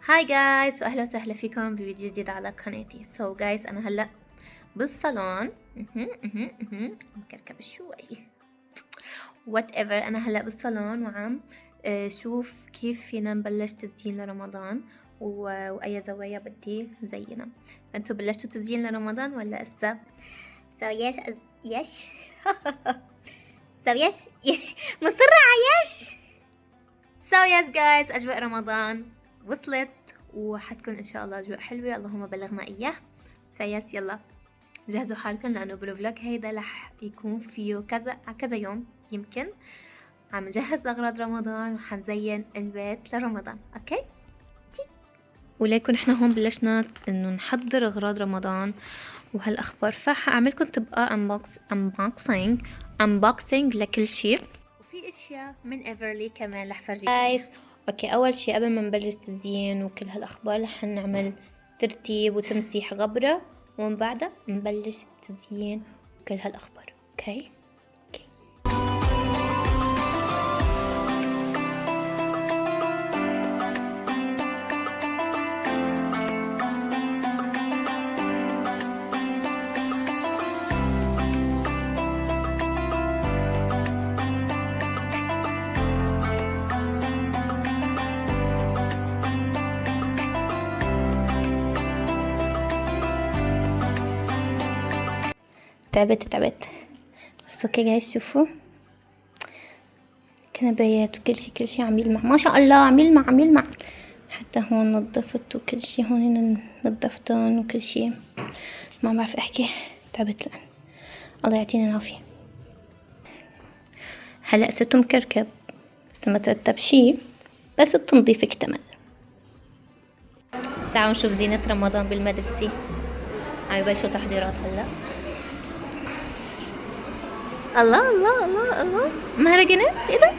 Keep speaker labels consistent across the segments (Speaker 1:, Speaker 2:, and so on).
Speaker 1: هاي جايز واهلا وسهلا فيكم بفيديو جديد على قناتي. جايز انا هلا بالصالون مكركبة شوي وات ايفر. انا هلا بالصالون وعم شوف كيف فينا نبلش تزيين لرمضان واي زوايا بدي زينا. انتوا بلشتوا تزيين لرمضان ولا لسه؟
Speaker 2: يس يش يس مصرة على يش.
Speaker 1: يس جايز اجواء رمضان وصلت وحتكون ان شاء الله اجواء حلوه، اللهم بلغنا اياه. فيس يلا جهزوا حالكم لانه بالفلوج هيدا رح يكون فيه كذا يوم. يمكن عم نجهز لاغراض رمضان وحنزين البيت لرمضان. اوكي وليكن احنا هون بلشنا انه نحضر اغراض رمضان وهالاخبار، فحاعملكم تبقى unboxing لكل شيء، وفي اشياء من ايفرلي كمان رح فرجيكم. اوكي اول شيء قبل ما نبلش تزيين وكل هالاخبار رح نعمل ترتيب وتمسيح غبرة، ومن بعدها نبلش تزيين وكل هالاخبار. اوكي تعبت بس اوكي جايز شوفوا كنبايات وكل شي عم يلمع، ما شاء الله عم يلمع حتى هون نظفت وكل شي، هون نظفتهم وكل شي. ما بعرف احكي، تعبت الان، الله يعطينا العافية. هلا صرتو مكركب بس ما ترتب شي، بس التنظيف اكتمل. تعالوا نشوف زينة رمضان بالمدرسة. عم يبلشوا تحضيرات هلا. الله الله الله الله مهرجانات ايه ده؟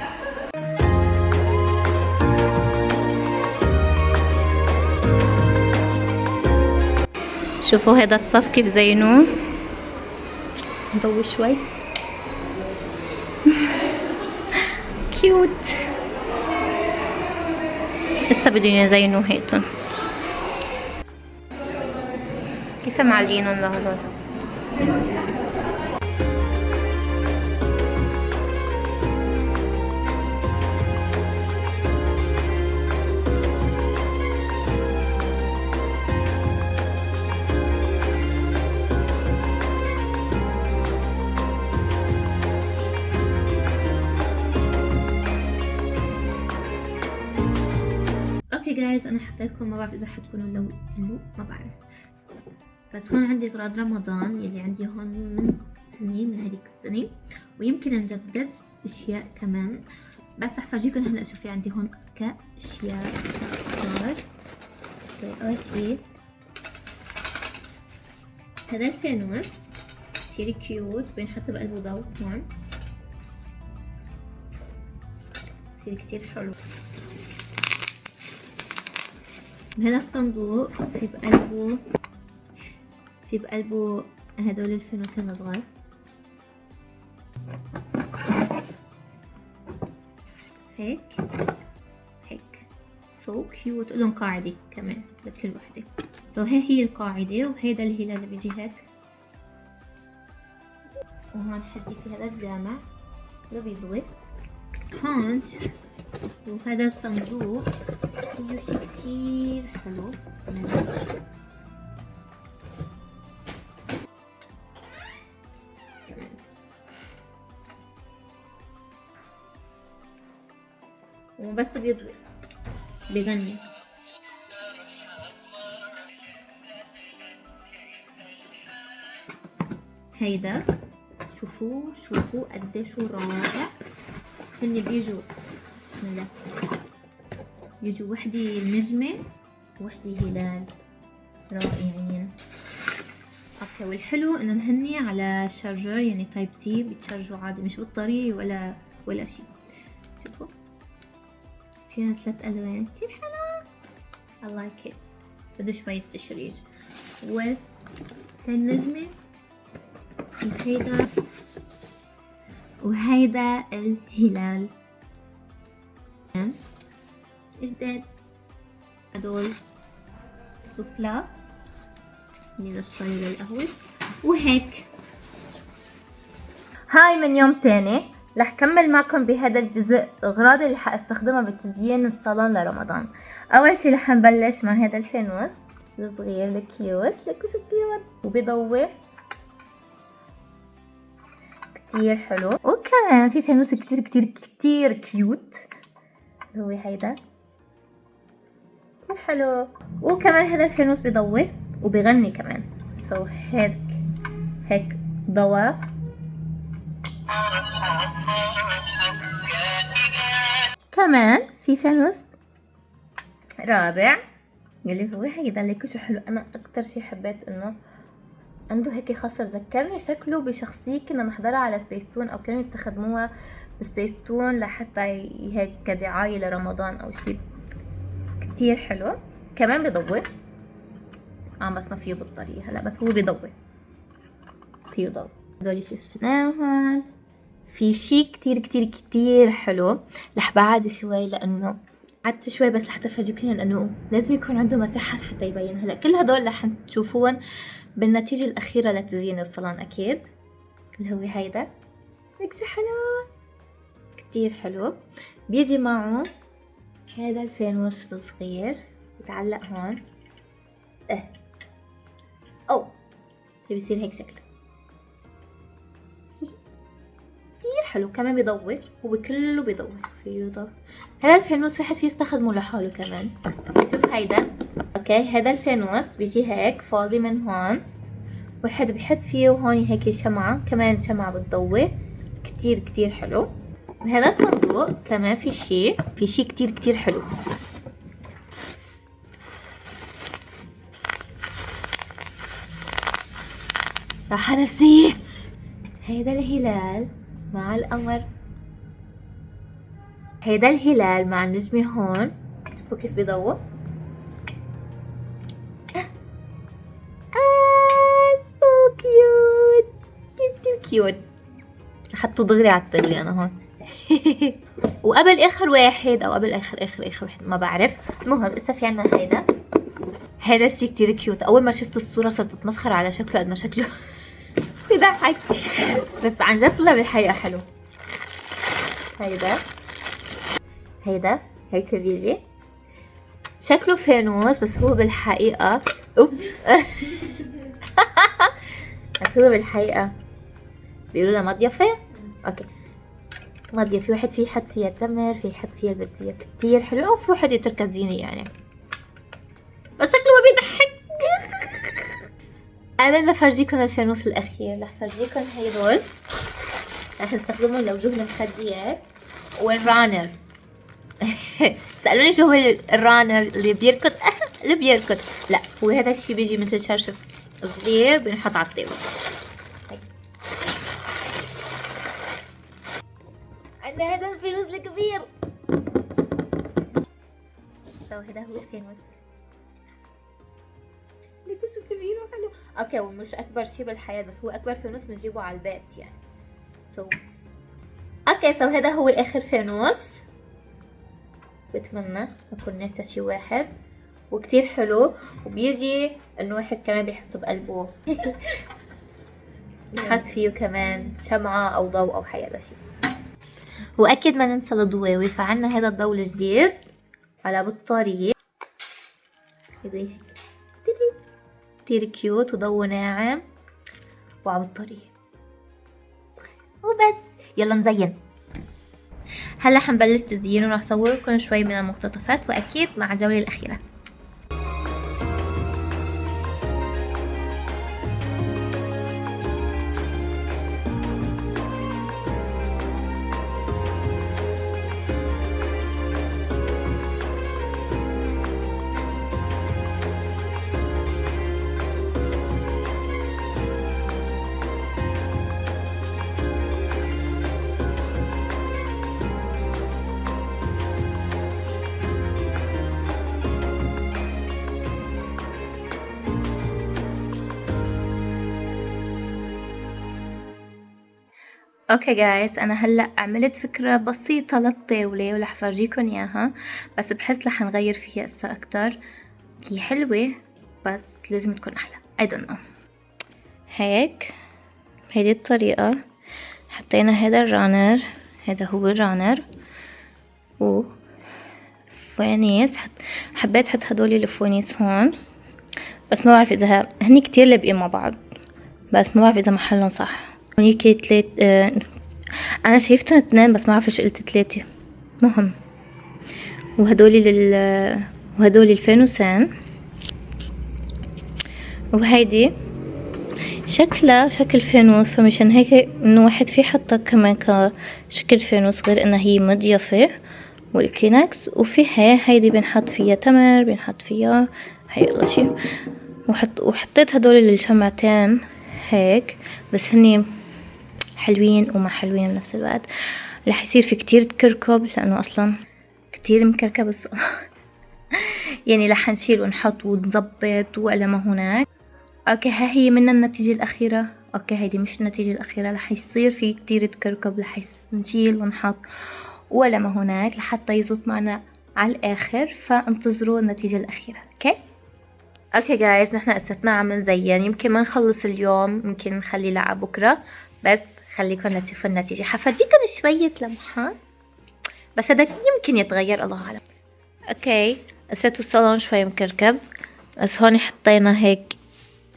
Speaker 1: شوفوا هذا الصف كيف زينوه، نضوي شوي كيوت. لسه بدهم يزينوا هيتون كيف معلقينهم لهدول. اوكي جايز انا حطيتكم، ما بعرف اذا حتكونوا لو ما بعرف، بس هون عندي اغراض رمضان يلي عندي هون من سنين، من هذيك السنة، ويمكن نجدد اشياء كمان، بس رح فرجيكم هلا شو في عندي هون كاشياء اخبار. اول شي هذا الفانوس كتير كيوت، بينحط بقلبه ضوء هون، كتير حلو. هذا الصندوق في بقلبه هدول الفانوسين الصغار، هيك سو كيوت، لهم قاعدة كمان لكل وحدة. هي القاعدة، وهيدا الهلال اللي بيجي هيك، وهون حدي في هذا الجامع اللي بيضوي هون، وهذا الصندوق فيه شي كتير حلو. بسم الله. وبس بيغني. هيدا شوفوا قديش رائع. هن بيجوا بسم الله، بيجوا وحدة نجمة وحدة هلال رائعين. اوكي والحلو انه هني على شارجر، يعني تايب سي، بيتشارجوا عادي مش بطارية ولا شيء. شوفوا فينا 3 الوان كتير حلو، I like it. بده شوية تشريج. وهالنجمة وهيدا الهلال. ايش ده؟ هدول السفلى للشاي للقهوة وهيك.
Speaker 3: هاي من يوم تاني رح كمل معكم بهذا الجزء اغراضي اللي حاستخدمها بتزيين الصالون لرمضان. اول شي رح نبلش مع هذا الفانوس الصغير الكيوت، لكو شو كيوت وبيضوي كتير حلو. وكمان في فانوس كتير كتير كتير كيوت اللي هو هيدا كتير حلو. وكمان هذا الفانوس بيضوي وبيغني كمان، سو هيك ضوء. كمان في فانوس رابع اللي هو هيدا اللي كوشو حلو. انا اكتر شي حبيت انه عنده هيك خصر، ذكرني شكله بشخصية كنا نحضرها على سبيستون او كانوا يستخدموها بسبيستون لحتى هيك كدعاية لرمضان او شي. كتير حلو. كمان بيضوي بس ما فيه بطارية هلا، بس هو بيضوي فيه ضوء. هدول شفناهم. في شي كتير كتير كتير حلو، رح بعد شوي لانه قعدت شوي بس لحتى افرجيكم لانه لازم يكون عنده مساحة لحتى يبين. هلا كل هدول رح تشوفوهم بالنتيجة الأخيرة لتزيين الصالون أكيد. اللي هو هيدا ميكس حلو كتير حلو. بيجي معه هذا الفانوس الصغير يتعلق هون اللي بيصير هيك شكله كتير حلو. كمان بيضوي، هو كله بيضوي فيه ضوء. هذا الفانوس واحد فيه يستخدمه لحاله كمان. شوف هيدا اوكي، هذا الفانوس بيجي هيك فاضي من هون، واحد بيحط فيه هون هيك شمعة، كمان شمعة بتضوي كتير كتير حلو. هذا الصندوق كمان في شي كتير كتير حلو. راحة نفسية. هيدا الهلال مع القمر، هيدا الهلال مع النجمة هون، شوفوا كيف بيضوي. سو كيوت كتير كيوت. حطوا دغري على الطغري انا هون. وقبل اخر واحد او قبل اخر واحد ما بعرف. المهم لسه في عنا هيدا الشي كتير كيوت. اول ما شفت الصورة صرت اتمسخر على شكله قد ما شكله بيضحك، بس عن جد طلع بالحقيقة حلو. هيدا هيك بيجي شكله فانوس بس هو بالحقيقة بس هو بالحقيقة بيقولوا لها مضيفة. اوكي مضيفة، في واحد فيه يحط فيها تمر، في يحط فيها البطيخ كتير حلو، او في واحد يتركها زينة يعني، بس شكله ما بيضحك. انا بفرجيكم الفانوس الاخير. رح فرجيكم هيدول رح نستخدمهم لوجوه المخديات والرانر. سألوني شو هو الرانر اللي بيركض. اللي بيركض لا، هو هذا الشيء بيجي مثل شرشف صغير بينحط على الطاولة. عندنا هذا الفانوس الكبير. هذا هو الفانوس ليكو شو كبير وحلو. اوكي ومش اكبر شيء بالحياة، بس هو اكبر فانوس بنجيبه على البيت يعني. اوكي هذا هو اخر فانوس. بتمنى اكون ناسي شي واحد، وكتير حلو. وبيجي انه واحد كمان بيحطه بقلبه بحط فيه كمان شمعة او ضوء او حياة شي. واكيد ما ننسى الضواوي، فعنا هذا الضوء الجديد على بطارية زي هيك كتير كيوت وضوء ناعم وعلى بطارية. وبس يلا نزين. هلا حنبلش تزيين وراح اصور لكم شوي من المقتطفات، واكيد مع الجولة الاخيرة. اوكي جايز، انا هلا عملت فكرة بسيطة للطاولة ورح فرجيكم اياها، بس بحس رح نغير فيها هسه اكتر. هي حلوة بس لازم تكون احلى. I don't know. هيك بهيدي الطريقة حطينا هذا الرانر، هذا هو الرانر، و فوانيس. حبيت احط هدول الفوانيس هون، بس ما بعرف اذا هني كتير لابقين مع بعض، بس ما بعرف اذا محلهم صح. هنيك انا شايفتهم 2 بس ما بعرف ليش قلت 3. مهم. وهدول الفانوسين، وهيدي شكلها شكل فانوس، فمشان هيك انه واحد في حطها كمان كشكل فانوس، غير انها هي مضيفة. والكلينكس، وفي هيدي بنحط فيها تمر، بنحط فيها هي اغلى شي. وحطيت هدول الشمعتين هيك، بس هني حلوين وما حلوين بنفس الوقت. رح يصير في كتير تكركب لانه اصلا كتير مكركب الصالون. يعني رح نشيل ونحط ونظبط ولا ما هناك. اوكي، ها هي من النتيجة الاخيرة. اوكي، هيدي مش النتيجة الاخيرة، رح يصير في كتير تكركب، رح نشيل ونحط ولا ما هناك لحتى يزبط معنا على الاخر. فانتظروا النتيجة الاخيرة. اوكي جايز، نحن قصتنا عم نزين. يمكن ما نخلص اليوم، يمكن نخلي لعب بكرة، بس خليكم تشوفوا النتيجة. حفرجيكم شوية لمحات، بس هذا يمكن يتغير، الله اعلم. اوكي، قصته الصالون شوي مكركب، بس هون حطينا هيك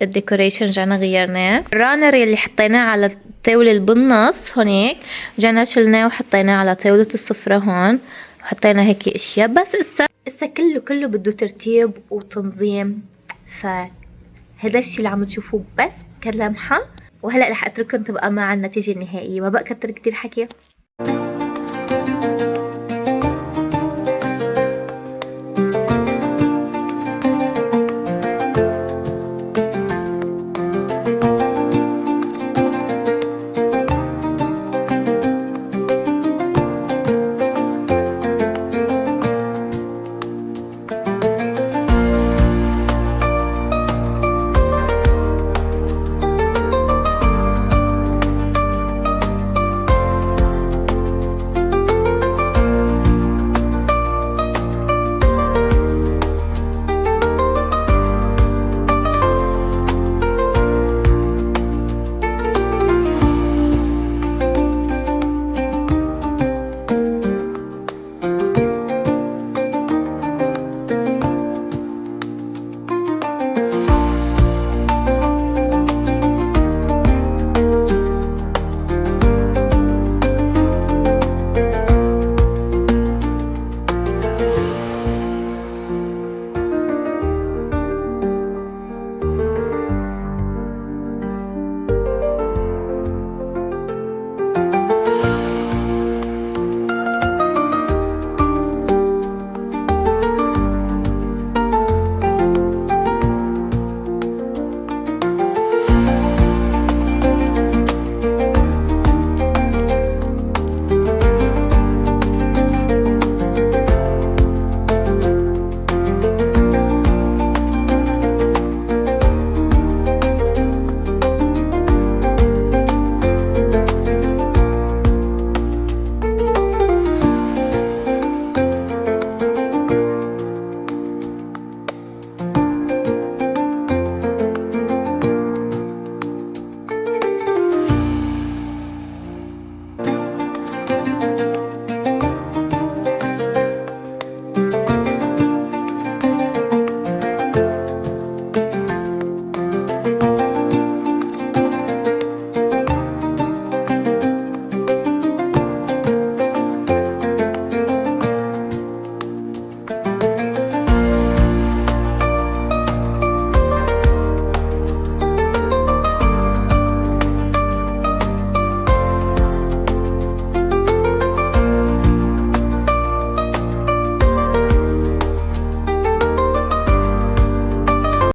Speaker 3: الديكوريشن، رجعنا غيرناه. الرانر اللي حطيناه على الطاولة اللي بالنص هونيك، رجعنا شلناه وحطيناه على طاولة السفرة هون، وحطينا هيك اشياء. بس اسا كله بده ترتيب وتنظيم. فهذا الشي اللي عم تشوفوه بس كلمحة. وهلا رح اترككم تبقى مع النتيجة النهائية. ما بقى كتر كتير حكي.